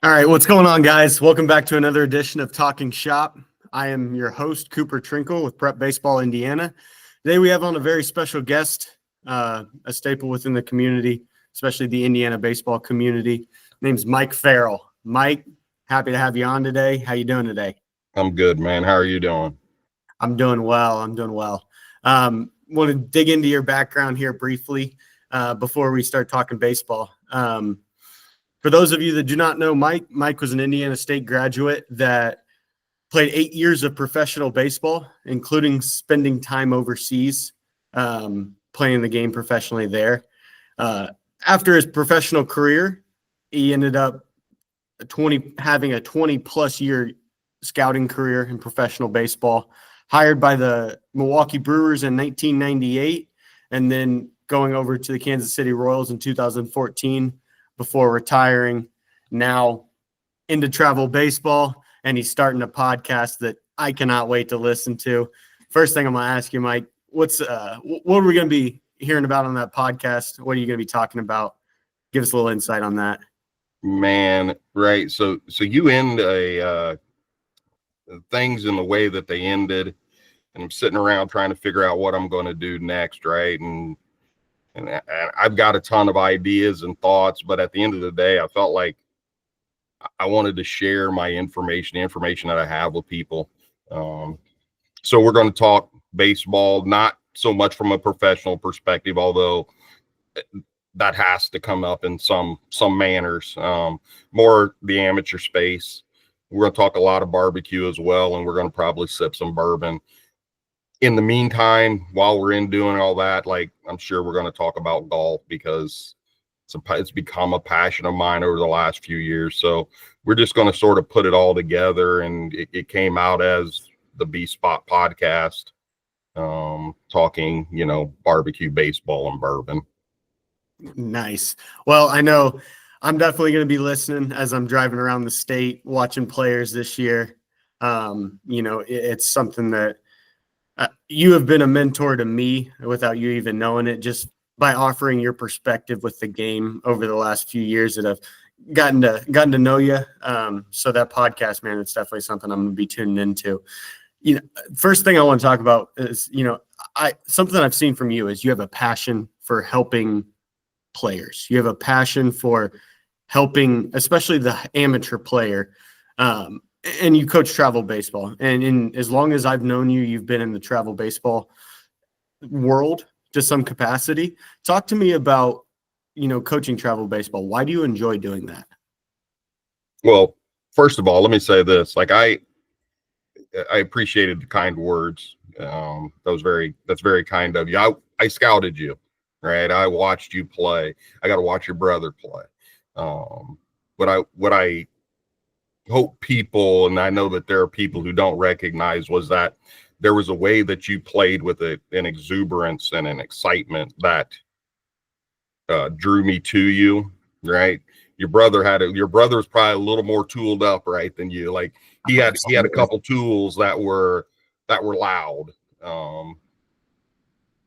All right, what's going on, guys? Welcome back to another edition of Talking Shop. I am your host, Cooper Trinkle with Prep Baseball Indiana. Today we have on a very special guest, a staple within the community, especially the Indiana baseball community. His name's Mike Farrell. Mike, happy to have you on today. How you doing today? I'm good, man. How are you doing? I'm doing well. Want to dig into your background here briefly before we start talking baseball. For those of you that do not know Mike was an Indiana State graduate that played 8 years of professional baseball, including spending time overseas, playing the game professionally there. After his professional career, he ended up having a 20-plus year scouting career in professional baseball, hired by the Milwaukee Brewers in 1998, and then going over to the Kansas City Royals in 2014 before retiring, now into travel baseball, and he's starting a podcast that I cannot wait to listen to. First thing I'm going to ask you, Mike, what are we going to be hearing about on that podcast? What are you going to be talking about? Give us a little insight on that. Man, right. So you end things in the way that they ended, and I'm sitting around trying to figure out what I'm going to do next, right? And I've got a ton of ideas and thoughts, but at the end of the day, I felt like I wanted to share my information, the information that I have with people. So we're going to talk baseball, not so much from a professional perspective, although that has to come up in some manners, more the amateur space. We're going to talk a lot of barbecue as well, and we're going to probably sip some bourbon. In the meantime, while we're doing all that, like, I'm sure we're going to talk about golf because it's become a passion of mine over the last few years. So we're just going to sort of put it all together, and it came out as the B Spot podcast, talking, barbecue, baseball, and bourbon. Nice. Well, I know I'm definitely going to be listening as I'm driving around the state, watching players this year. It's something that you have been a mentor to me without you even knowing it, just by offering your perspective with the game over the last few years that I've gotten to know you. So that podcast, man, it's definitely something I'm going to be tuning into. First thing I want to talk about is, something I've seen from you is you have a passion for helping players. You have a passion for helping, especially the amateur player. And you coach travel baseball. And as long as I've known you, you've been in the travel baseball world to some capacity. Talk to me about, coaching travel baseball. Why do you enjoy doing that? Well, first of all, let me say this. Like, I appreciated the kind words. That's very kind of you. I scouted you, right? I watched you play. I got to watch your brother play. What I hope people, and I know that there are people who don't recognize, was that there was a way that you played with an exuberance and an excitement that drew me to you, right? Your brother was probably a little more tooled up, right, than you. Like, he had a couple tools that were loud.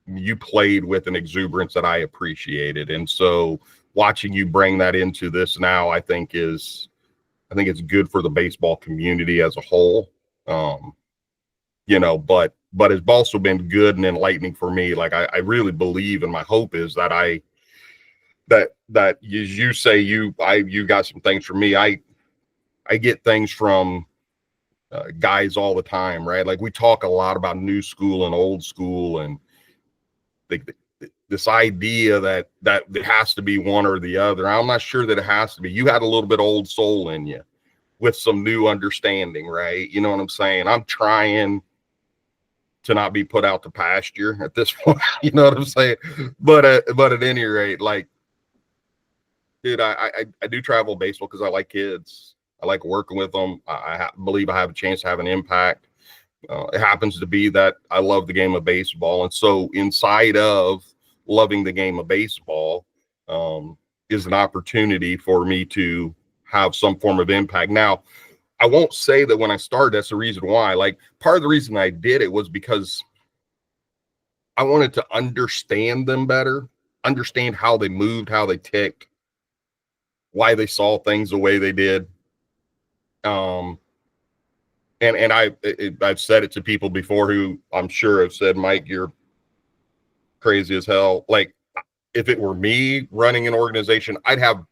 You played with an exuberance that I appreciated, and so watching you bring that into this now, I think it's good for the baseball community as a whole. But it's also been good and enlightening for me. Like, I really believe, and my hope is that that you say you got some things from me. I get things from guys all the time, right? Like, we talk a lot about new school and old school, and this idea that it has to be one or the other. I'm not sure that it has to be. You had a little bit old soul in you with some new understanding, right? You know what I'm saying? I'm trying to not be put out to pasture at this point. You know what I'm saying? But at any rate, like, dude, I do travel baseball because I like kids. I like working with them. I believe I have a chance to have an impact. It happens to be that I love the game of baseball. And so inside of loving the game of baseball is an opportunity for me to have some form of impact. Now, I won't say that when I started, that's the reason why. Like, part of the reason I did it was because I wanted to understand them better, understand how they moved, how they ticked, why they saw things the way they did. Um, and I've said it to people before who I'm sure have said, Mike, you're crazy as hell. Like, if it were me running an organization, I'd have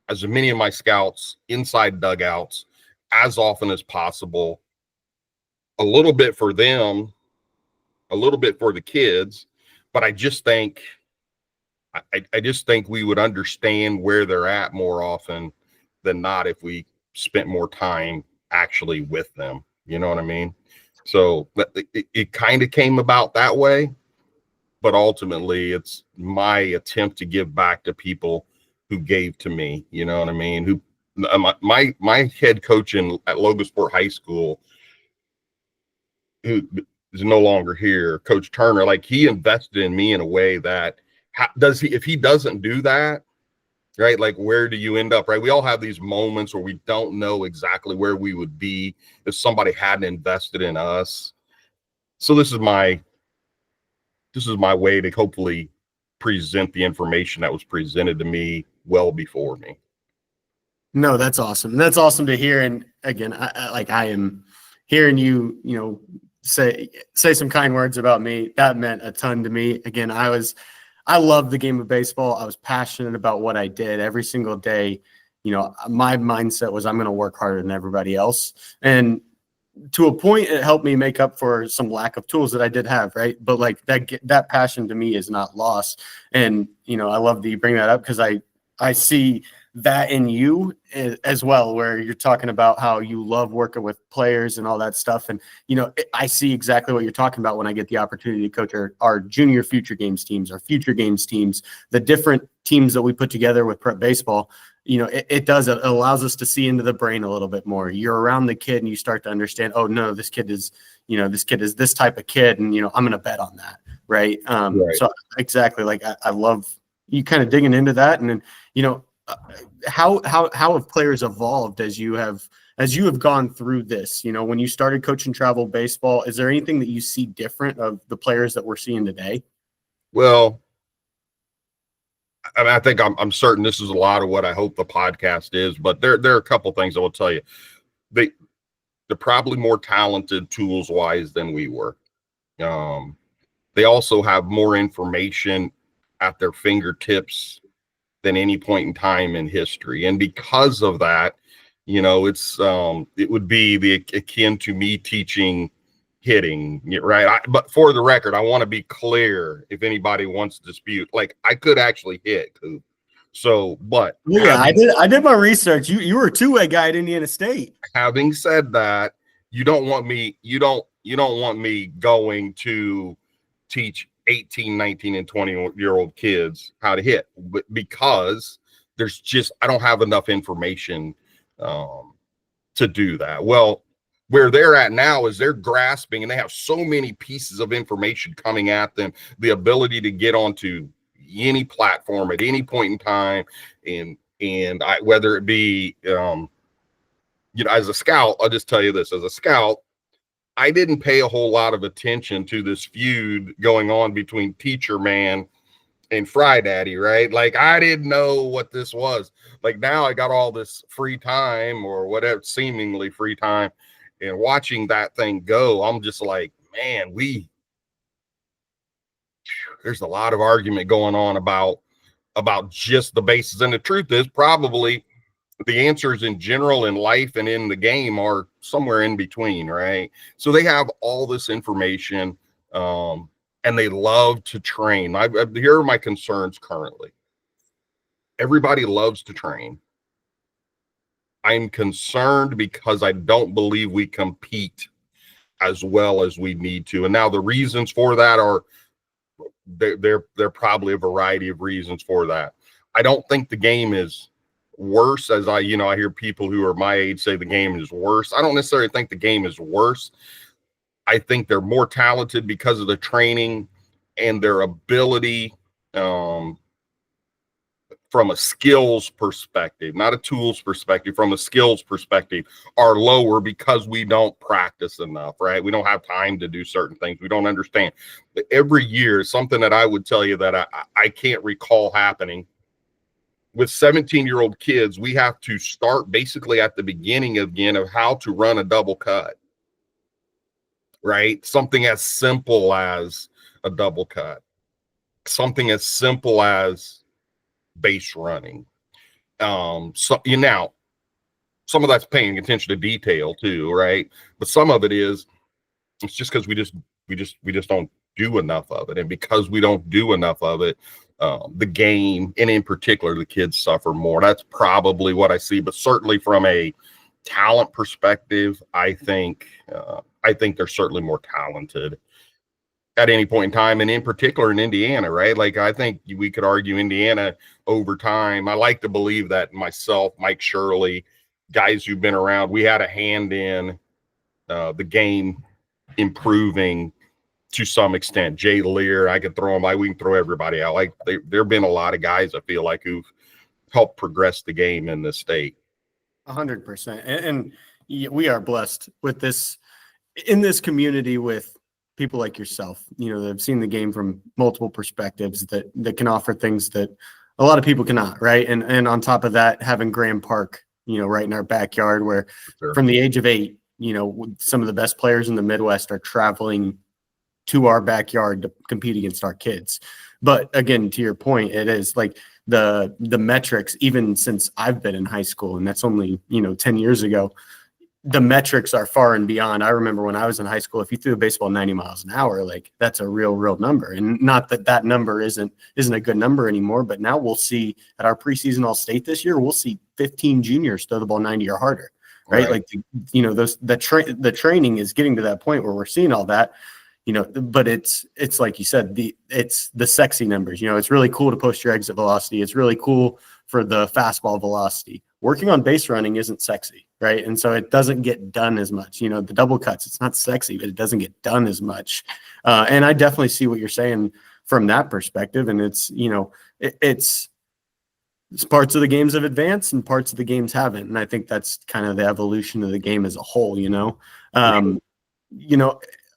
as many of my scouts inside dugouts as often as possible, a little bit for them, a little bit for the kids. But I just think we would understand where they're at more often than not if we spent more time actually with them. You know what I mean? So it kind of came about that way, but ultimately it's my attempt to give back to people who gave to me. You know what I mean? Who my head coach at Logosport High School, who is no longer here, Coach Turner, like, he invested in me in a way that if he doesn't do that, right? Like, where do you end up, right? We all have these moments where we don't know exactly where we would be if somebody hadn't invested in us. So this is my way to hopefully present the information that was presented to me well before me. No, that's awesome. That's awesome to hear. And again, I am hearing you, say some kind words about me. That meant a ton to me. Again, I love the game of baseball. I was passionate about what I did every single day. My mindset was, I'm going to work harder than everybody else. And to a point, it helped me make up for some lack of tools that I did have, right? But like that passion to me is not lost. And, I love that you bring that up, because I see that in you as well, where you're talking about how you love working with players and all that stuff. And, I see exactly what you're talking about when I get the opportunity to coach our junior future games teams, our future games teams, the different teams that we put together with prep baseball. It allows us to see into the brain a little bit more. You're around the kid and you start to understand, oh no, this kid is this type of kid. And, I'm going to bet on that. Right. Right. So exactly. Like, I love you kind of digging into that. And then, how have players evolved as you have gone through this? When you started coaching travel baseball, is there anything that you see different of the players that we're seeing today? Well, I mean, I think I'm certain this is a lot of what I hope the podcast is, but there are a couple things I will tell you. They're probably more talented tools wise than we were. They also have more information at their fingertips than any point in time in history. And because of that, it would be akin to me teaching hitting, right? But for the record, I want to be clear, if anybody wants to dispute, like, I could actually hit, Coop. So, but yeah, I did my research. You were a two-way guy at Indiana State. Having said that, you don't want me going to teach 18, 19, and 20-year-old kids how to hit, because I don't have enough information to do that. Well, where they're at now is they're grasping, and they have so many pieces of information coming at them, the ability to get onto any platform at any point in time. And whether it be, as a scout, I'll just tell you this, as a scout, I didn't pay a whole lot of attention to this feud going on between Teacher Man and Fry Daddy, right? Like, I didn't know what this was. Like, now I got all this free time, or whatever, seemingly free time, and watching that thing go, I'm just like, man, there's a lot of argument going on about just the bases. And the truth is, probably the answers in general in life and in the game are somewhere in between, right? So they have all this information, and they love to train. Here are my concerns currently. Everybody loves to train. I'm concerned because I don't believe we compete as well as we need to. And now the reasons for that are, they're probably a variety of reasons for that. I don't think the game is worse, as I hear people who are my age say the game is worse. I don't necessarily think the game is worse. I think they're more talented because of the training, and their ability, from a skills perspective, not a tools perspective, from a skills perspective, are lower because we don't practice enough, right? We don't have time to do certain things. We don't understand. But every year, something that I would tell you that I can't recall happening with 17-year-old kids, we have to start basically at the beginning again of how to run a double cut, right? Something as simple as a double cut, something as simple as base running. So now some of that's paying attention to detail too, right? But some of it is, it's just because we just don't do enough of it. And because we don't do enough of it, the game, and in particular, the kids suffer more. That's probably what I see. But certainly from a talent perspective, I think they're certainly more talented at any point in time, and in particular in Indiana, right? Like, I think we could argue Indiana over time. I like to believe that myself, Mike Shirley, guys who've been around, we had a hand in the game improving to some extent. Jay Lear, I could throw him. We can throw everybody out. Like, there have been a lot of guys, I feel like, who've helped progress the game in this state. 100%. And we are blessed with this, in this community, with people like yourself, that have seen the game from multiple perspectives, that can offer things that a lot of people cannot, right? And on top of that, having Graham Park, right in our backyard, where Sure. From the age of 8, some of the best players in the Midwest are traveling to our backyard to compete against our kids. But again, to your point, it is like the metrics, even since I've been in high school, and that's only, 10 years ago, the metrics are far and beyond. I remember when I was in high school, if you threw a baseball 90 miles an hour, like, that's a real number. And not that number isn't a good number anymore, but now we'll see at our preseason All-State this year, we'll see 15 juniors throw the ball 90 or harder, right? Like, the training is getting to that point where we're seeing all that, but it's like you said, it's the sexy numbers. It's really cool to post your exit velocity. It's really cool for the fastball velocity. Working on base running isn't sexy, right? And so it doesn't get done as much. The double cuts, it's not sexy, but it doesn't get done as much. And I definitely see what you're saying from that perspective. And it's, it's parts of the games have advanced and parts of the games haven't. And I think that's kind of the evolution of the game as a whole,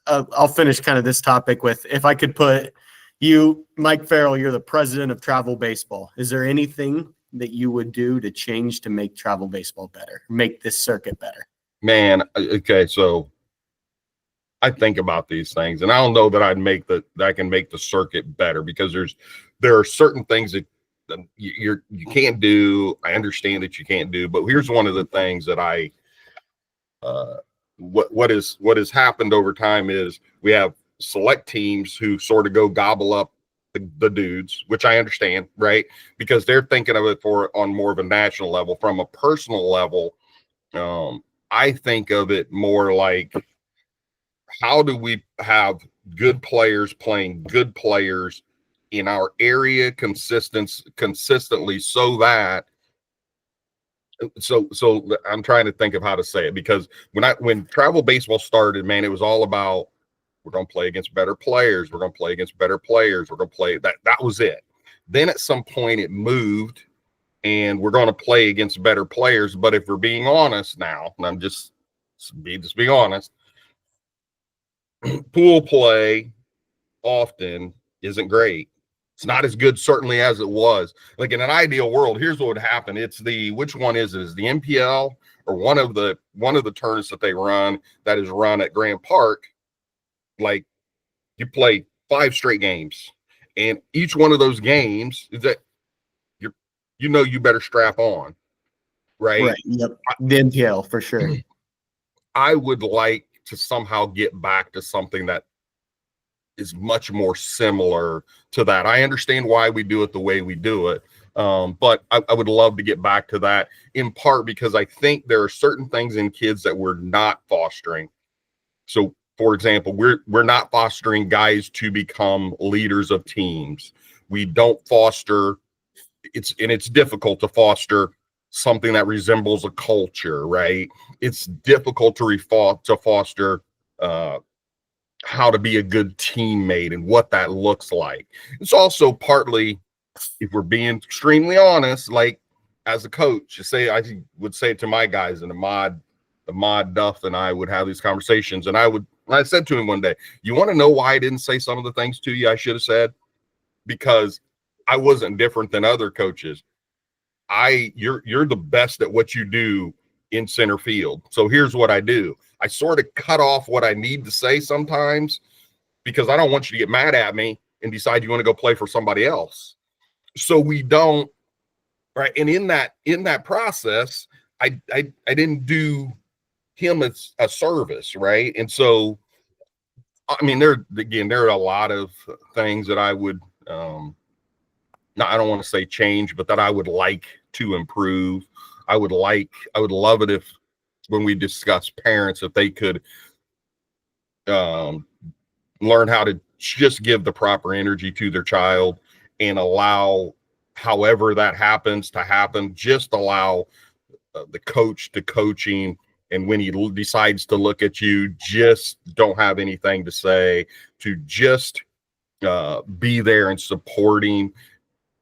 I'll finish kind of this topic with, if I could put you, Mike Farrell, you're the president of travel baseball. Is there anything that you would do to change to make travel baseball better, make this circuit better? Man, okay, so I think about these things, and I don't know that I can make the circuit better, because there are certain things that you can't do. I understand that you can't do, but here's one of the things that what has happened over time is we have select teams who sort of go gobble up the dudes, which I understand, right? Because they're thinking of it on more of a national level. From a personal level, I think of it more like, how do we have good players playing good players in our area consistently, so I'm trying to think of how to say it, because when travel baseball started, man, it was all about, we're going to play against better players. We're going to play against better players. We're going to play that. That was it. Then at some point it moved, and we're going to play against better players. But if we're being honest now, and I'm just being honest, pool play often isn't great. It's not as good, certainly, as it was. Like, in an ideal world, here's what would happen. It's which one is it? Is the MPL or one of the tournaments that they run, that is run at Graham Park? Like, you play 5 straight games, and each one of those games is that you better strap on, right? Yep. The NPL for sure. I would like to somehow get back to something that is much more similar to that. I understand why we do it the way we do it, but I would love to get back to that, in part because I think there are certain things in kids that we're not fostering. So, for example, we're not fostering guys to become leaders of teams. We don't foster, it's difficult to foster something that resembles a culture, right? It's difficult to foster how to be a good teammate and what that looks like. It's also partly, if we're being extremely honest, like, as a coach, I would say it to my guys, and Ahmad Duff and I would have these conversations, and I said to him one day, you want to know why I didn't say some of the things to you I should have said? Because I wasn't different than other coaches. you're the best at what you do in center field. So here's what I do. I sort of cut off what I need to say sometimes because I don't want you to get mad at me and decide you want to go play for somebody else. So we don't, right? And in that process, I didn't do him as a service, right? And so, I mean, there are a lot of things that I would, I don't want to say change, but that I would like to improve. I would love it if, when we discuss parents, if they could learn how to just give the proper energy to their child and allow, however that happens to happen, just allow the coach to coaching. And when he decides to look at you, just don't have anything to say, to just be there and supporting,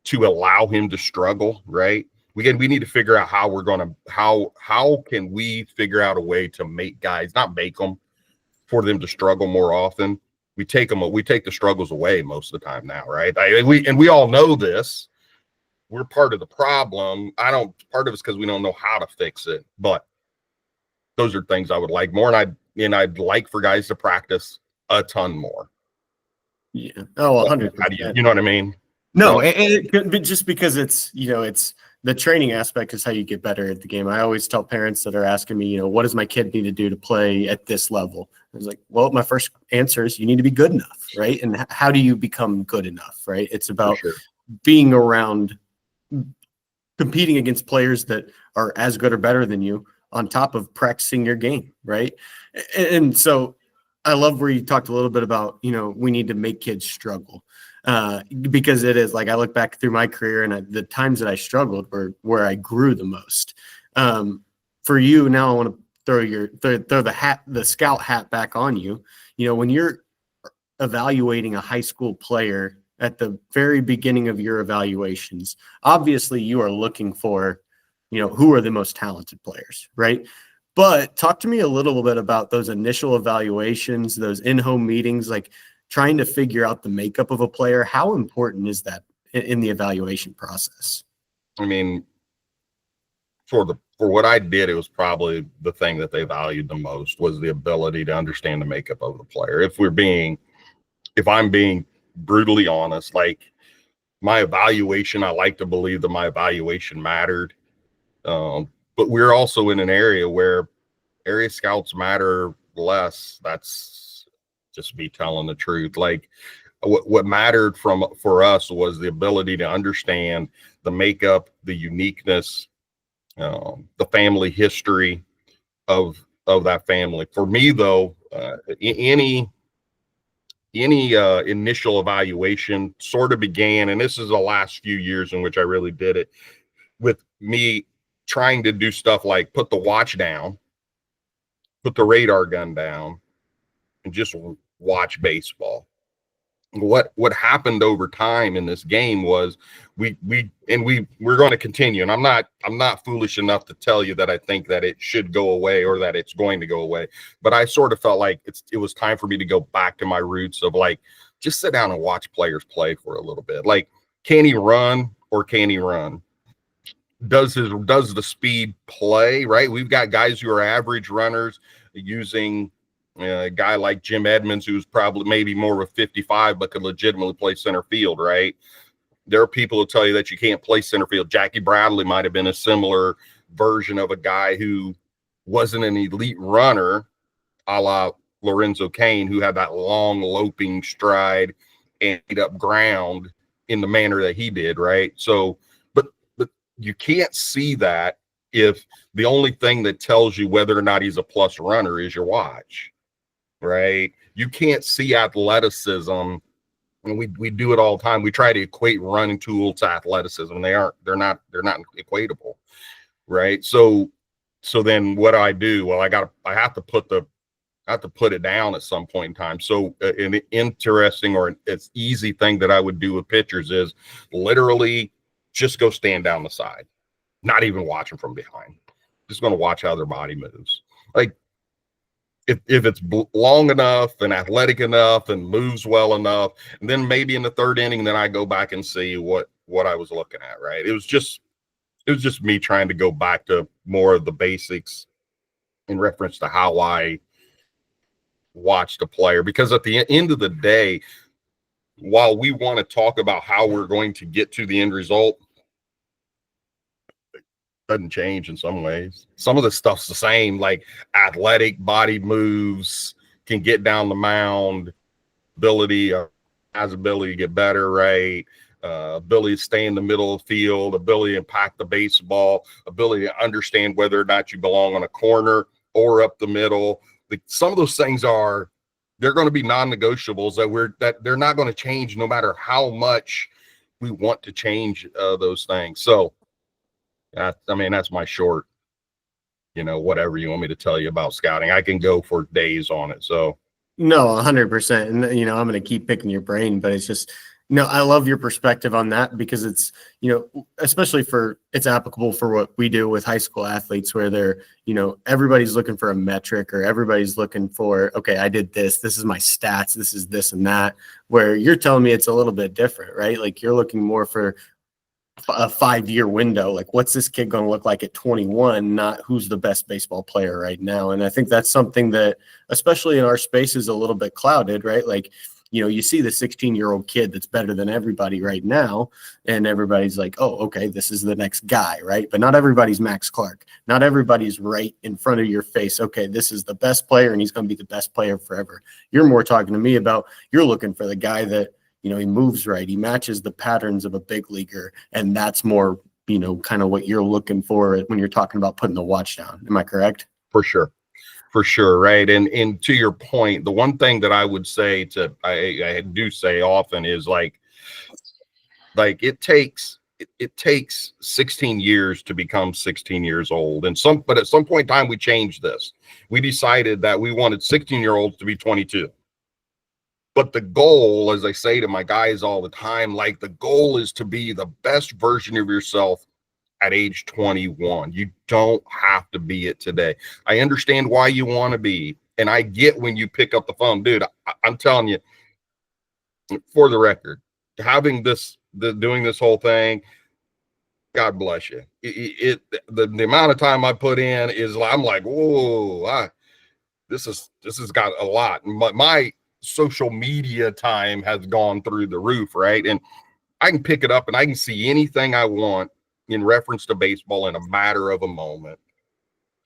to allow him to struggle, right? We need to figure out how we're going to, how can we figure out a way to make guys, not make them, for them to struggle more often. We take the struggles away most of the time now, right? We all know this. We're part of the problem. Part of it's because we don't know how to fix it, but those are things I would like more. And I'd like for guys to practice a ton more. Yeah. Oh, 100%. How do you know what I mean? No, and just because it's the training aspect is how you get better at the game. I always tell parents that are asking me, what does my kid need to do to play at this level? I was like, well, my first answer is you need to be good enough, right? And how do you become good enough, right? It's about being around, competing against players that are as good or better than you, on top of practicing your game, right? And so I love where you talked a little bit about, we need to make kids struggle. Because it is like, I look back through my career and the times that I struggled were where I grew the most. For you now, I want to throw the scout hat back on you. When you're evaluating a high school player at the very beginning of your evaluations, obviously you are looking for, who are the most talented players, right? But talk to me a little bit about those initial evaluations, those in-home meetings, like trying to figure out the makeup of a player. How important is that in the evaluation process? I mean, for what I did, it was probably the thing that they valued the most, was the ability to understand the makeup of the player. If I'm being brutally honest, like my evaluation, I like to believe that my evaluation mattered. But we're also in an area where area scouts matter less. That's just me telling the truth. Like what mattered for us was the ability to understand the makeup, the uniqueness, the family history of that family. For me, though, any initial evaluation sort of began, and this is the last few years in which I really did it, with me trying to do stuff like put the watch down, put the radar gun down, and just watch baseball. What happened over time in this game was we're going to continue. And I'm not foolish enough to tell you that I think that it should go away or that it's going to go away. But I sort of felt like it was time for me to go back to my roots of like, just sit down and watch players play for a little bit. Like, can he run or can he run? Does the speed play, right? We've got guys who are average runners using a guy like Jim Edmonds, who's probably maybe more of a 55, but could legitimately play center field, right? There are people who tell you that you can't play center field. Jackie Bradley might have been a similar version of a guy who wasn't an elite runner, a la Lorenzo Cain, who had that long loping stride and eat up ground in the manner that he did, right? So, but you can't see that if the only thing that tells you whether or not he's a plus runner is your watch, right? You can't see athleticism, and we do it all the time. We try to equate running tool to athleticism. They're not equatable, right? So then what do? Well, I have to put it down at some point in time. So an interesting or it's easy thing that I would do with pitchers is literally just go stand down the side, not even watch them from behind. Just going to watch how their body moves. Like if it's long enough and athletic enough and moves well enough, and then maybe in the third inning, then I go back and see what I was looking at, right? It it was just me trying to go back to more of the basics in reference to how I watched a player, because at the end of the day, while we want to talk about how we're going to get to the end result, it doesn't change in some ways. Some of the stuff's the same, like athletic body moves, can get down the mound, ability to get better, right? Ability to stay in the middle of the field, ability to impact the baseball, ability to understand whether or not you belong on a corner or up the middle. Some of those things they're going to be non-negotiables that they're not going to change no matter how much we want to change those things. So, I mean, that's my short, whatever you want me to tell you about scouting. I can go for days on it. So. No, 100%. And, I'm going to keep picking your brain, but it's just, I love your perspective on that, because it's, especially it's applicable for what we do with high school athletes, where they're, everybody's looking for a metric, or everybody's looking for, okay, I did this is my stats, this is this and that, where you're telling me it's a little bit different, right? Like, you're looking more for a 5-year window, like what's this kid going to look like at 21, not who's the best baseball player right now. And I think that's something that, especially in our space, is a little bit clouded, right? Like, you see the 16-year-old kid that's better than everybody right now, and everybody's like, oh, okay, this is the next guy, right? But not everybody's Max Clark. Not everybody's right in front of your face. Okay, this is the best player, and he's going to be the best player forever. You're more talking to me about, you're looking for the guy that, he moves right, he matches the patterns of a big leaguer, and that's more, kind of what you're looking for when you're talking about putting the watch down. Am I correct? For sure, right. And to your point, the one thing that I would say I do say often is like it takes 16 years to become 16 years old, but at some point in time we changed this. We decided that we wanted 16-year-olds to be 22. But the goal, as I say to my guys all the time, like, the goal is to be the best version of yourself at age 21. You don't have to be it today. I understand why you want to be. And I get when you pick up the phone, dude, I'm telling you, for the record, doing this whole thing, God bless you. The amount of time I put in is, I'm like, whoa, this has got a lot. My social media time has gone through the roof, right? And I can pick it up and I can see anything I want in reference to baseball in a matter of a moment.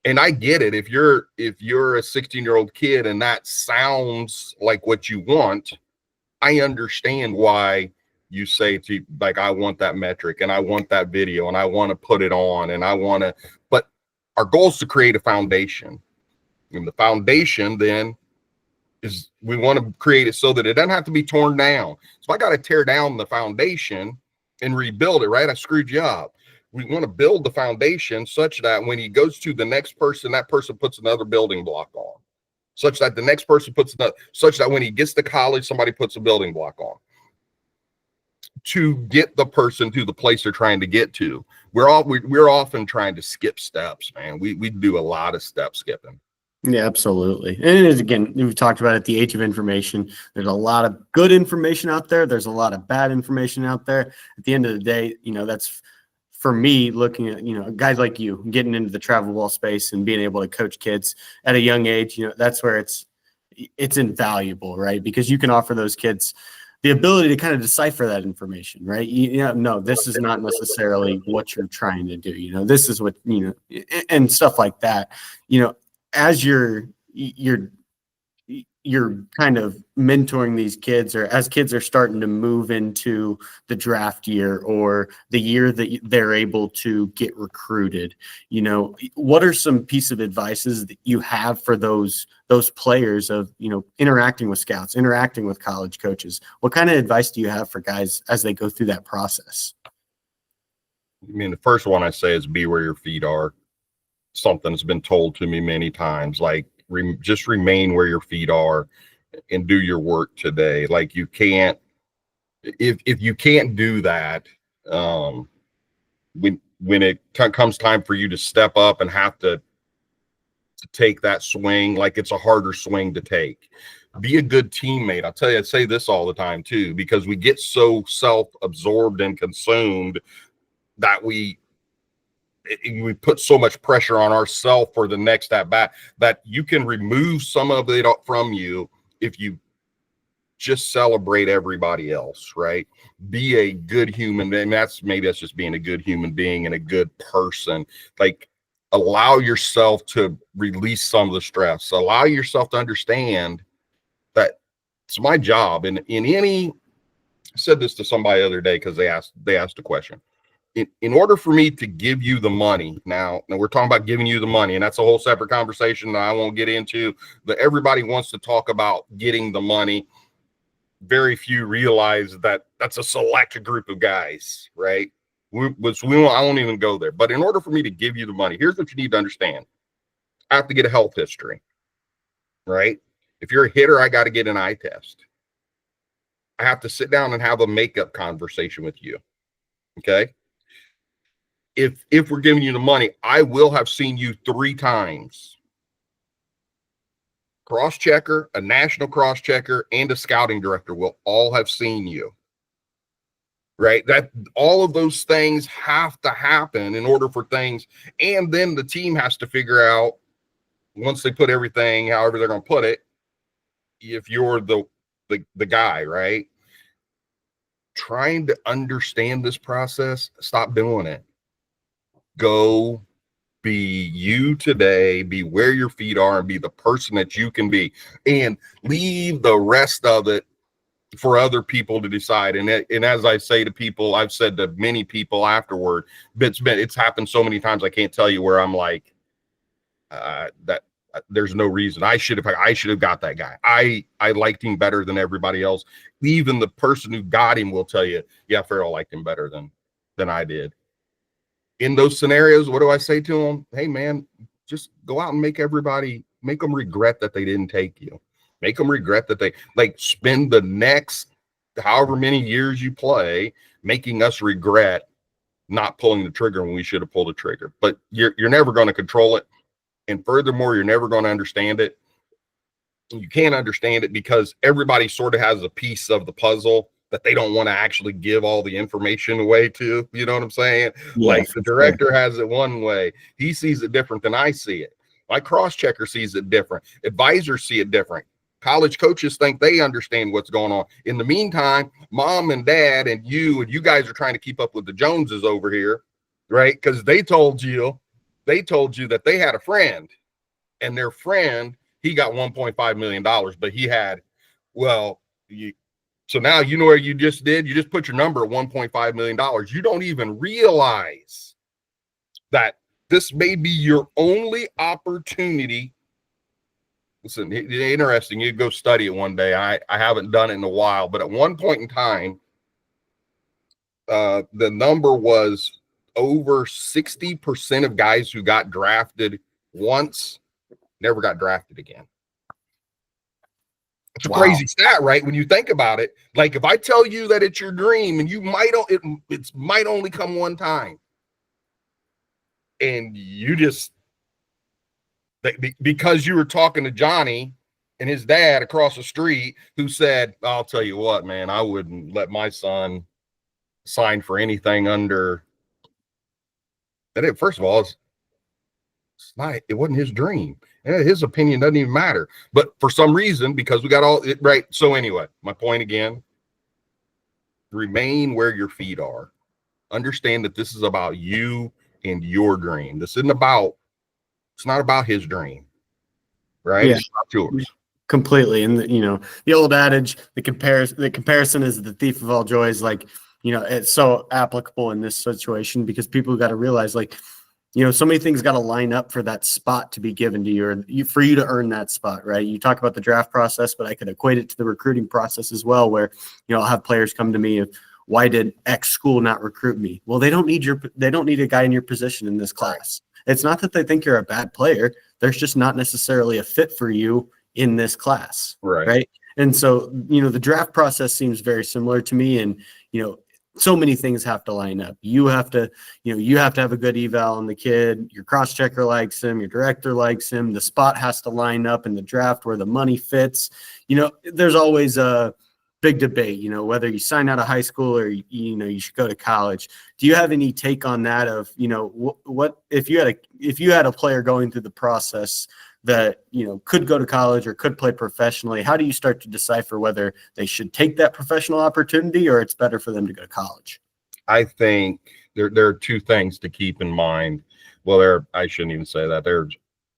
And I get it. If you're a 16-year-old kid and that sounds like what you want, I understand why you say to, like, I want that metric and I want that video and I want to put it on and but our goal is to create a foundation. And the foundation then is, we want to create it so that it doesn't have to be torn down. So I got to tear down the foundation and rebuild it, right? I screwed you up. We want to build the foundation such that when he goes to the next person, that person puts another building block on, such that the next person puts another, such that when he gets to college, somebody puts a building block on to get the person to the place they're trying to get to. We're often trying to skip steps, man. We do a lot of step skipping. Yeah, absolutely. And again, we've talked about at the age of information, there's a lot of good information out there. There's a lot of bad information out there. At the end of the day, that's, for me, looking at, guys like you getting into the travel ball space and being able to coach kids at a young age, that's where it's invaluable, right? Because you can offer those kids the ability to kind of decipher that information, right? No, this is not necessarily what you're trying to do. This is what, and stuff like that, as you're kind of mentoring these kids, or as kids are starting to move into the draft year or the year that they're able to get recruited, what are some piece of advices that you have for those players of, interacting with scouts, interacting with college coaches? What kind of advice do you have for guys as they go through that process? I mean, the first one I say is be where your feet are. Something that's been told to me many times, like, just remain where your feet are and do your work today. Like, you can't, if you can't do that, when it comes time for you to step up and have to take that swing, like, it's a harder swing to take. Be a good teammate. I'll tell you, I say this all the time too, because we get so self-absorbed and consumed that we we put so much pressure on ourselves for the next at bat that you can remove some of it from you if you just celebrate everybody else, right? Be a good human, and that's just being a good human being and a good person. Like, allow yourself to release some of the stress. Allow yourself to understand that it's my job. And in any, I said this to somebody the other day because they asked a question. In order for me to give you the money, now we're talking about giving you the money, and that's a whole separate conversation that I won't get into. But everybody wants to talk about getting the money. Very few realize that that's a select group of guys, right? I won't even go there. But in order for me to give you the money, here's what you need to understand. I have to get a health history, right? If you're a hitter, I got to get an eye test. I have to sit down and have a makeup conversation with you, okay? If we're giving you the money, I will have seen you 3 times. Cross-checker, a national cross-checker, and a scouting director will all have seen you, right? That all of those things have to happen in order for things. And then the team has to figure out, once they put everything, however they're going to put it, if you're the guy, right? Trying to understand this process, stop doing it. Go be you today, be where your feet are, and be the person that you can be, and leave the rest of it for other people to decide. And as I say to people, I've said to many people afterward, it's happened so many times I can't tell you, where I'm like, that there's no reason I should have got that guy. I liked him better than everybody else. Even the person who got him will tell you, yeah, Farrell liked him better than I did. In those scenarios, what do I say to them? Hey, man, just go out and make them regret that they didn't take you. Make them regret that they spend the next however many years you play making us regret not pulling the trigger when we should have pulled the trigger. But you're never going to control it. And furthermore, you're never going to understand it. You can't understand it because everybody sort of has a piece of the puzzle that they don't want to actually give all the information away to. You know what I'm saying? Yeah, like the director has it one way. He sees it different than I see it. My cross-checker sees it different. Advisors see it different. College coaches think they understand what's going on. In the meantime, mom and dad and you guys are trying to keep up with the Joneses over here, right? Because they told you that they had a friend, and their friend, he got $1.5 million, but he had, so now you know what you just did? You just put your number at $1.5 million. You don't even realize that this may be your only opportunity. Listen, it's interesting. You go study it one day. I haven't done it in a while, but at one point in time, the number was over 60% of guys who got drafted once never got drafted again. It's a crazy stat, right? When you think about it, like if I tell you that it's your dream and it might only come one time, and you just, because you were talking to Johnny and his dad across the street who said, I'll tell you what, man, I wouldn't let my son sign for anything under that. First of all, it wasn't his dream. His opinion doesn't even matter. But for some reason, because we got all it right. So anyway, my point again, remain where your feet are. Understand that this is about you and your dream. It's not about his dream, right? Yeah. It's about yours. Completely. And the old adage, the comparison is the thief of all joys. Like, it's so applicable in this situation because people got to realize, like, so many things got to line up for that spot to be given to you, for you to earn that spot, right? You talk about the draft process, but I could equate it to the recruiting process as well, where, I'll have players come to me of, why did X school not recruit me? Well, they don't need a guy in your position in this class. It's not that they think you're a bad player. There's just not necessarily a fit for you in this class. Right. And so, the draft process seems very similar to me. And, so many things have to line up. You have to have a good eval on the kid. Your cross checker likes him. Your director likes him. The spot has to line up in the draft where the money fits. There's always big debate, whether you sign out of high school or, you should go to college. Do you have any take on that of, what if you had a player going through the process that, could go to college or could play professionally? How do you start to decipher whether they should take that professional opportunity or it's better for them to go to college? I think there are two things to keep in mind. Well, I shouldn't even say that.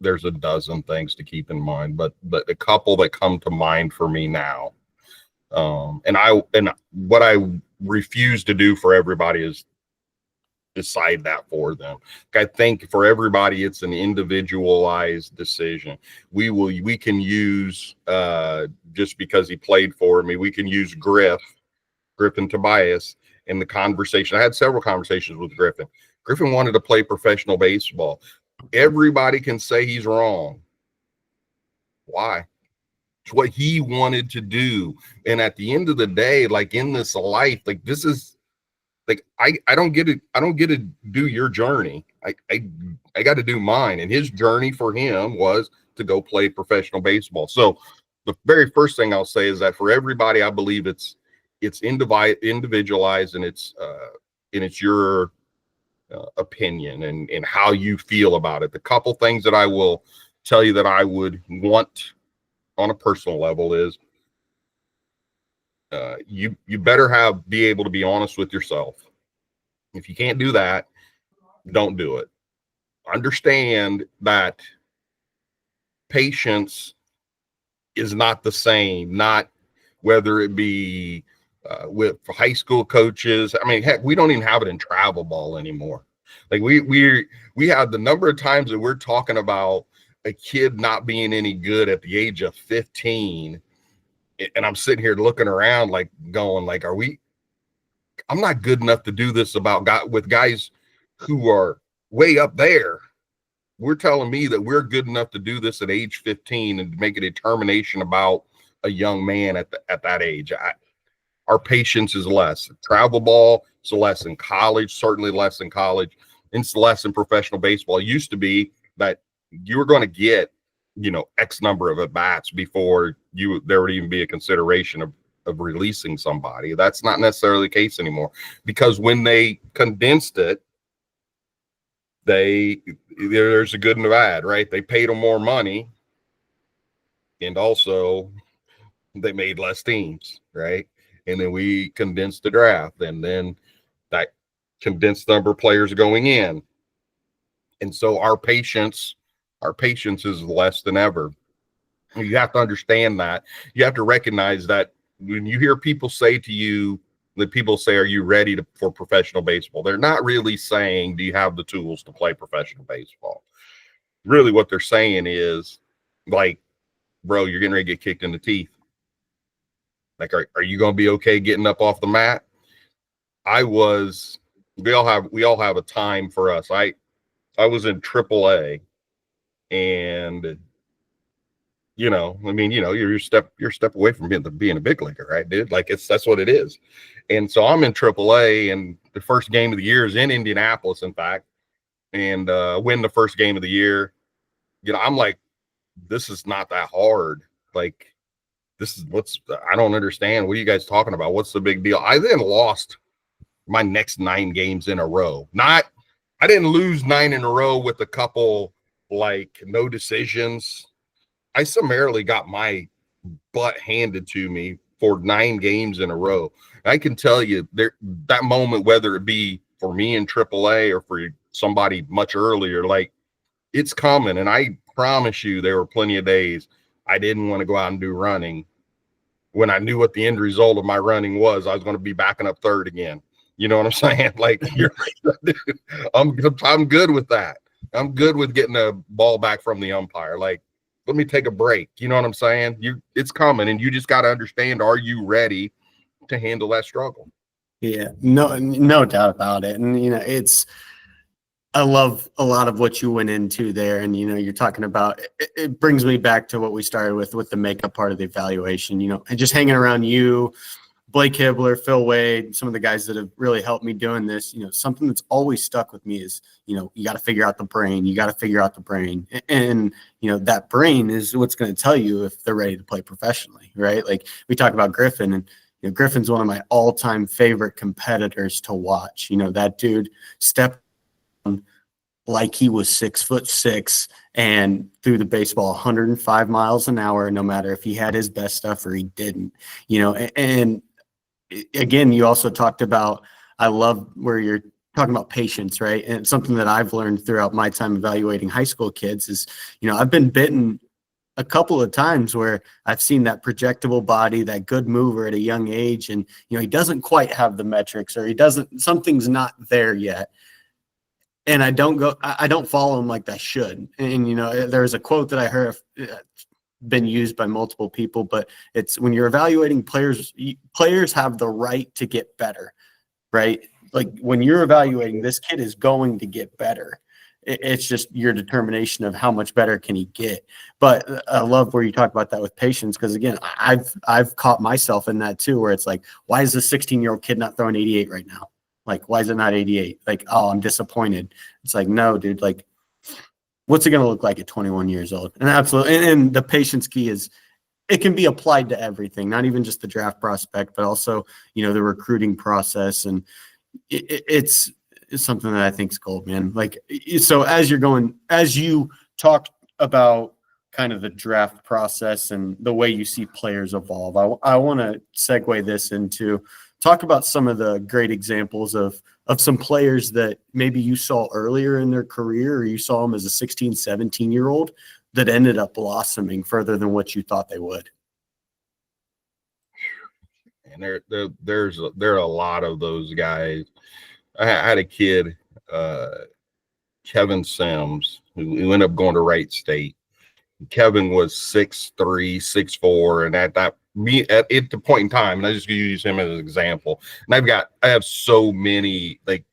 There's a dozen things to keep in mind, but a couple that come to mind for me now. And what I refuse to do for everybody is decide that for them. I think for everybody, it's an individualized decision. We can use, just because he played for me, we can use Griffin Tobias in the conversation. I had several conversations with Griffin. Griffin wanted to play professional baseball. Everybody can say he's wrong. Why? It's what he wanted to do. And at the end of the day, like in this life, like this is like, I don't get it. I don't get to do your journey. I got to do mine. And his journey for him was to go play professional baseball. So the very first thing I'll say is that for everybody, I believe it's individualized, and it's your opinion and how you feel about it. The couple things that I will tell you that I would want on a personal level is you better be able to be honest with yourself. If you can't do that, don't do it. Understand that patience is not the same, not whether it be with high school coaches. I mean, heck, we don't even have it in travel ball anymore. Like we have the number of times that we're talking about a kid not being any good at the age of 15. And I'm sitting here looking around, like going, like, I'm not good enough to do this with guys who are way up there. We're telling me that we're good enough to do this at age 15 and make a determination about a young man at that age. Our patience is less. Travel ball is less in college, certainly less in college. It's less in professional baseball. It used to be that you were going to get, X number of at-bats before there would even be a consideration of releasing somebody. That's not necessarily the case anymore, because when they condensed it, there's a good and a bad, right? They paid them more money, and also they made less teams, right? And then we condensed the draft, and then that condensed number of players going in. And so our patience is less than ever. You have to understand that. You have to recognize that when you hear people say to you, that people say, are you ready for professional baseball? They're not really saying, do you have the tools to play professional baseball? Really what they're saying is, like, bro, you're getting ready to get kicked in the teeth. Like, are you going to be okay getting up off the mat? We all have a time for us. I was in AAA, and you're a step away from being a big leaguer, right, dude? Like that's what it is. And so I'm in AAA, and the first game of the year is in Indianapolis, in fact, and win the first game of the year. I'm like, this is not that hard. Like, I don't understand. What are you guys talking about? What's the big deal? I then lost my next 9 games in a row. I didn't lose 9 in a row with a couple, like, no decisions. I summarily got my butt handed to me for 9 games in a row. I can tell you that moment, whether it be for me in AAA or for somebody much earlier, like, it's coming. And I promise you, there were plenty of days I didn't want to go out and do running when I knew what the end result of my running was. I was going to be backing up third again. You know what I'm saying? Like, I'm good with that. I'm good with getting a ball back from the umpire. Like, let me take a break. You know what I'm saying? It's coming, and you just got to understand, are you ready to handle that struggle? Yeah, no doubt about it. And, I love a lot of what you went into there. And, you're talking about, it brings me back to what we started with the makeup part of the evaluation, and just hanging around you, Blake Hibbler, Phil Wade, some of the guys that have really helped me doing this. Something that's always stuck with me is, you got to figure out the brain. You got to figure out the brain. And, that brain is what's going to tell you if they're ready to play professionally, right? Like we talk about Griffin, and, Griffin's one of my all-time favorite competitors to watch. That dude stepped like he was 6'6" and threw the baseball 105 miles an hour, no matter if he had his best stuff or he didn't. And again, you also talked about, I love where you're talking about patience, right? And something that I've learned throughout my time evaluating high school kids is, I've been bitten a couple of times where I've seen that projectable body, that good mover at a young age, and he doesn't quite have the metrics, or something's not there yet. And I don't follow him like I should. And there's a quote that I heard been used by multiple people, but it's, when you're evaluating players have the right to get better, right? Like, when you're evaluating, this kid is going to get better. It's just your determination of how much better can he get. But I love where you talk about that with patience, because again, I've caught myself in that too, where it's like, why is this 16-year-old kid not throwing 88 right now? Like, why is it not 88? Like, oh, I'm disappointed. It's like, no, dude, like, what's it going to look like at 21 years old? And absolutely. And the patience key is, it can be applied to everything, not even just the draft prospect, but also, the recruiting process. And it's something that I think is gold, man. Like, so as you talk about kind of the draft process and the way you see players evolve, I want to segue this into talk about some of the great examples of some players that maybe you saw earlier in their career, or you saw them as a 16, 17-year-old that ended up blossoming further than what you thought they would. And there are a lot of those guys. I had a kid, Kevin Sims, who ended up going to Wright State. Kevin was 6'3", 6'4", and at the point in time, and I just use him as an example. And I have so many, like,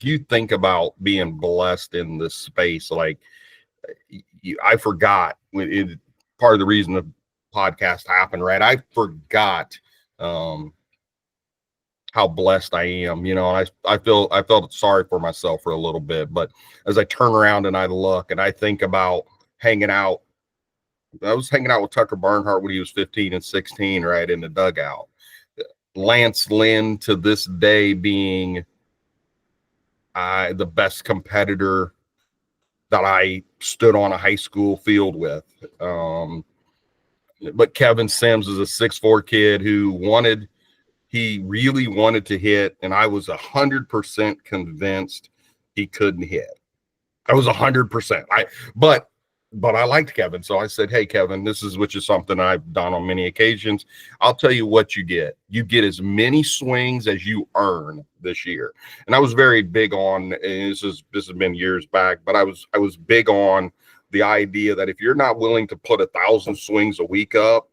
you think about being blessed in this space, like, I forgot part of the reason the podcast happened, right? I forgot how blessed I am, and I felt sorry for myself for a little bit. But as I turn around and I look and I think about hanging out, I was hanging out with Tucker Barnhart when he was 15 and 16, right, in the dugout. Lance Lynn, to this day, being the best competitor that I stood on a high school field with. But Kevin Sims is a 6'4" kid who he really wanted to hit, and I was 100% convinced he couldn't hit. I was 100%. But I liked Kevin, so I said, "Hey, Kevin, which is something I've done on many occasions. I'll tell you what you get. You get as many swings as you earn this year." And I was very big on, and this has been years back, but I was big on the idea that if you're not willing to put 1,000 swings a week up,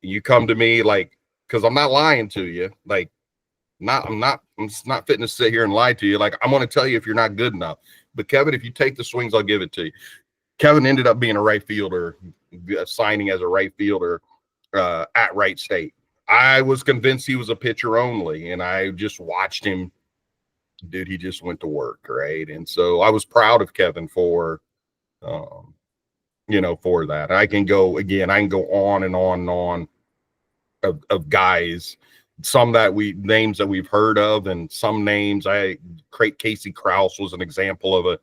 you come to me, like, because I'm not lying to you. Like, I'm not fitting to sit here and lie to you. Like, I'm going to tell you if you're not good enough. But Kevin, if you take the swings, I'll give it to you. Kevin ended up being a right fielder, signing as a right fielder at Wright State. I was convinced he was a pitcher only, and I just watched him. Dude, he just went to work, right? And so I was proud of Kevin for that. I can go on and on and on of guys, some names that we've heard of, and some names. Casey Krause was an example of a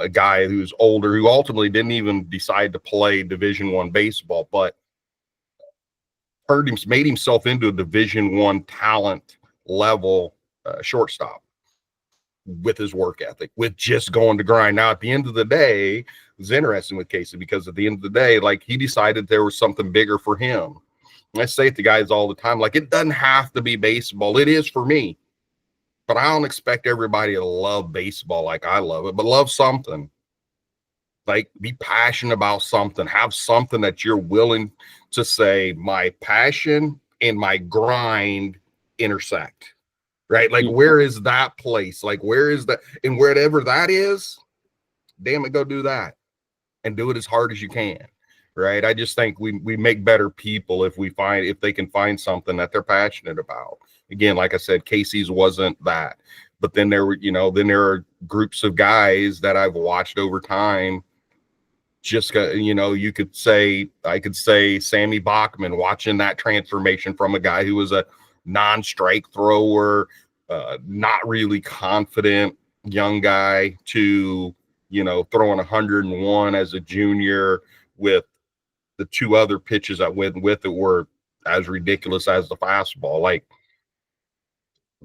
guy who's older, who ultimately didn't even decide to play Division I baseball, but made himself into a Division I talent level shortstop with his work ethic, with just going to grind. Now, at the end of the day, it was interesting with Casey, because at the end of the day, like, he decided there was something bigger for him. And I say it to guys all the time, like, it doesn't have to be baseball. It is for me. But I don't expect everybody to love baseball like I love it, but love something. Like, be passionate about something. Have something that you're willing to say, my passion and my grind intersect, right? Like, where is that place? Like, where is that? And wherever that is, damn it, go do that and do it as hard as you can, right? I just think we make better people if they can find something that they're passionate about. Again, like I said, Casey's wasn't that, but then there are groups of guys that I've watched over time just got, I could say Sammy Bachman, watching that transformation from a guy who was a non-strike thrower, not really confident young guy, to, throwing 101 as a junior, with the two other pitches I went with it were as ridiculous as the fastball. Like,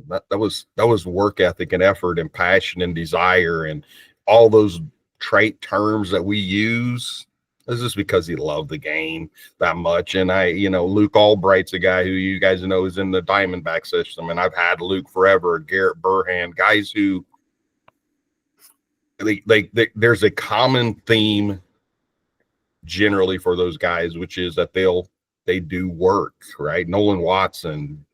that was work ethic and effort and passion and desire and all those trait terms that we use. This is because he loved the game that much. And Luke Albright's a guy who you guys know is in the Diamondback system, and I've had Luke forever. Garrett Burhan, guys who there's a common theme generally for those guys, which is that they do work, right? Nolan Watson,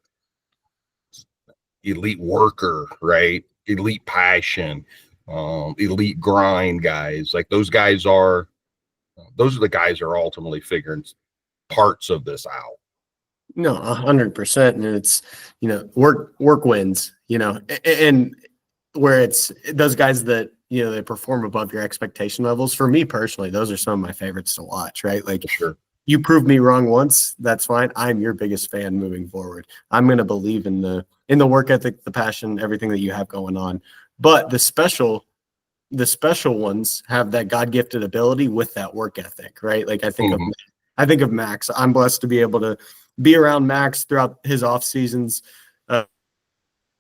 elite worker, right? Elite passion, elite grind guys. Like, those are the guys who are ultimately figuring parts of this out. No, 100%. And it's, work wins, and where it's those guys that, they perform above your expectation levels. For me personally, those are some of my favorites to watch, right? Like, Sure. You proved me wrong once, that's fine. I'm your biggest fan moving forward. I'm going to believe in the work ethic, the passion, everything that you have going on. But the special ones have that God-gifted ability with that work ethic, right? Like, I think of Max. I'm blessed to be able to be around Max throughout his off seasons.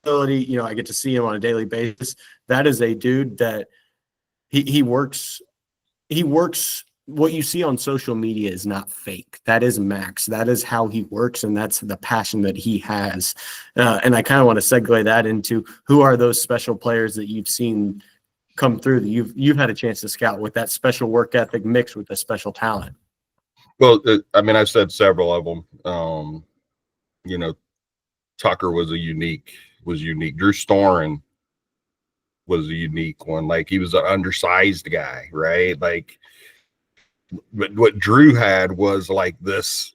Ability, I get to see him on a daily basis. That is a dude that he works. He works. What you see on social media is not fake. That is Max. That is how he works, and that's the passion that he has. And I kind of want to segue that into, who are those special players that you've seen come through that you've had a chance to scout with that special work ethic mixed with the special talent? Well, I've said several of them. Tucker was unique. Drew Storen was a unique one. Like, he was an undersized guy, right? Like, but what Drew had was like this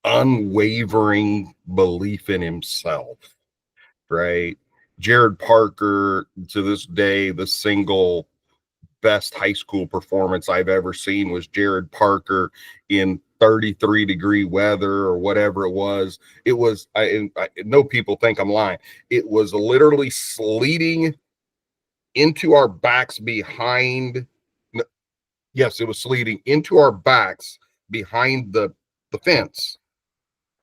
unwavering belief in himself, right? Jared Parker, to this day, the single best high school performance I've ever seen was Jared Parker in 33-degree weather or whatever it was. It was, I know people think I'm lying. It was literally sleeting into our backs behind. Yes, it was sleeting into our backs behind the fence,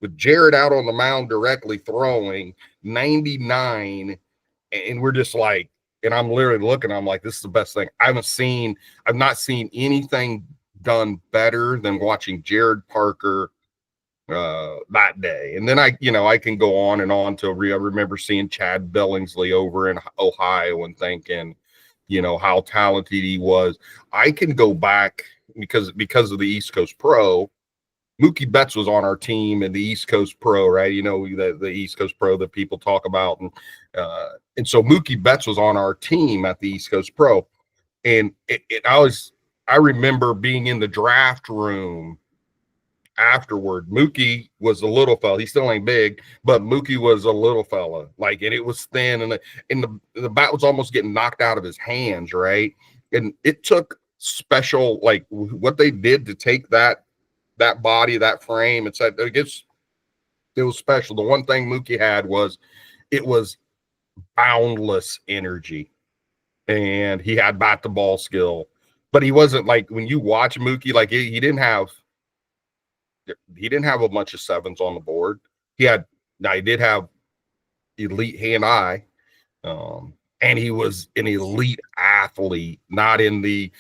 with Jared out on the mound directly throwing 99. And we're just like, and I'm literally looking, I'm like, this is the best thing I've not seen anything done better than watching Jared Parker that day. And then I can go on and on to I remember seeing Chad Billingsley over in Ohio and thinking, how talented he was. I can go back because of the East Coast Pro. Mookie Betts was on our team in the East Coast Pro, right? The East Coast Pro that people talk about. And so Mookie Betts was on our team at the East Coast Pro. And I remember being in the draft room afterward. Mookie was a little fella. He still ain't big, but Mookie was a little fella. Like, and it was thin, and the bat was almost getting knocked out of his hands, right? And it took special, like, what they did to take that body, that frame. It was special. The one thing Mookie had was, it was boundless energy, and he had bat to ball skill. But he wasn't like, when you watch Mookie, like, he didn't have a bunch of sevens on the board. He did have elite hand-eye, and he was an elite athlete, not in the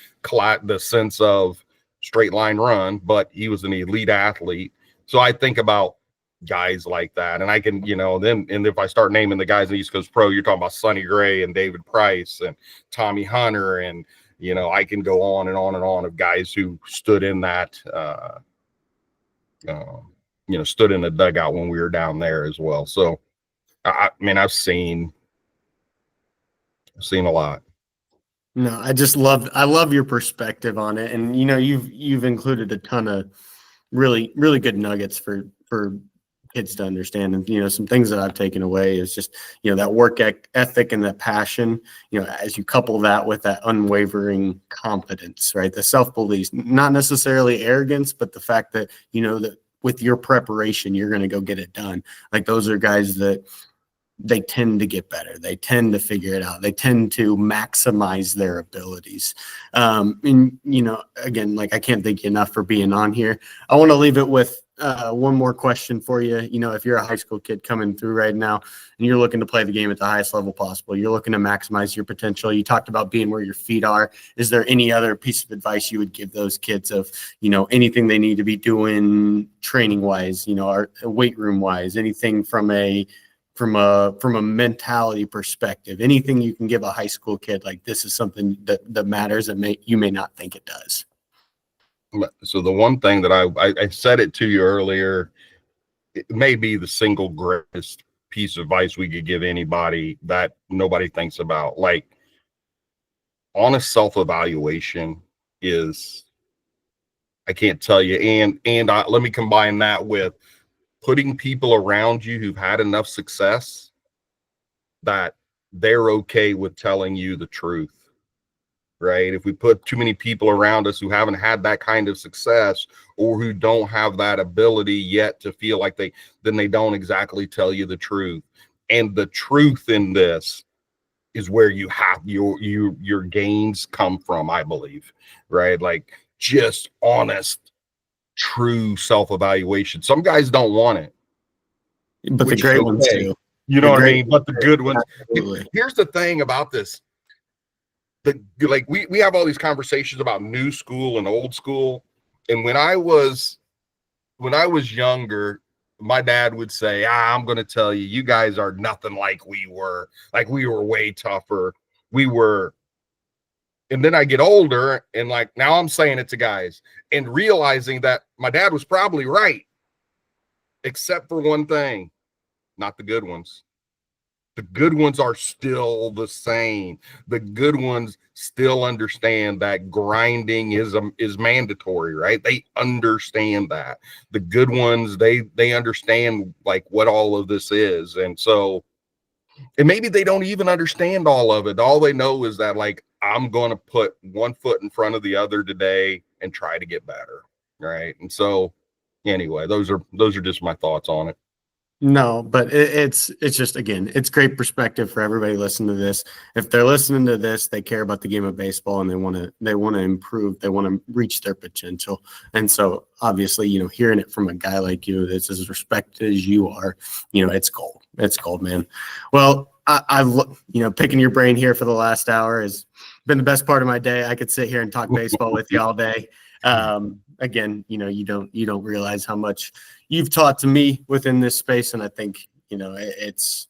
sense of straight line run, but he was an elite athlete. So I think about guys like that, and I can, and if I start naming the guys in the East Coast Pro, you're talking about Sonny Gray and David Price and Tommy Hunter, and I can go on and on and on of guys who stood in that. Stood in the dugout when we were down there as well. So, I've seen a lot. No, I love your perspective on it. And, you've included a ton of really, really good nuggets for kids to understand. And, some things that I've taken away is just, that work ethic and that passion, as you couple that with that unwavering confidence, right? The self-belief, not necessarily arrogance, but the fact that, that with your preparation, you're going to go get it done. Like those are guys that they tend to get better. They tend to figure it out. They tend to maximize their abilities. And, again, like I can't thank you enough for being on here. I want to leave it with one more question for you. If you're a high school kid coming through right now and you're looking to play the game at the highest level possible, you're looking to maximize your potential. You talked about being where your feet are. Is there any other piece of advice you would give those kids of, anything they need to be doing training wise, or weight room wise, anything from a mentality perspective, anything you can give a high school kid, like this is something that matters and you may not think it does? So the one thing that I said it to you earlier, it may be the single greatest piece of advice we could give anybody that nobody thinks about. Like honest self-evaluation is, I can't tell you. And let me combine that with putting people around you who've had enough success that they're okay with telling you the truth, right? If we put too many people around us who haven't had that kind of success or who don't have that ability yet to feel like then they don't exactly tell you the truth. And the truth in this is where you have your gains come from, I believe, right? Like just honest, true self-evaluation. Some guys don't want it, but the great ones do. You know what I mean? But the good ones. Absolutely. Here's the thing about this. We have all these conversations about new school and old school. And when I was younger, my dad would say, I'm going to tell you, you guys are nothing like we were. Like we were way tougher. And then I get older and like, now I'm saying it to guys and realizing that my dad was probably right, except for one thing, not the good ones. The good ones are still the same. The good ones still understand that grinding is mandatory, right? They understand that. The good ones, they understand like what all of this is. And so, and maybe they don't even understand all of it. All they know is that like, I'm going to put one foot in front of the other today and try to get better. Right. And so anyway, those are just my thoughts on it. No, but it's just, again, it's great perspective for everybody listening to this. If they're listening to this, they care about the game of baseball and they want to improve. They want to reach their potential. And so obviously, hearing it from a guy like you that's as respected as you are, it's gold. It's gold, man. Well, I've picking your brain here for the last hour has been the best part of my day. I could sit here and talk baseball with you all day. Again, you don't realize how much you've taught to me within this space. And I think, it's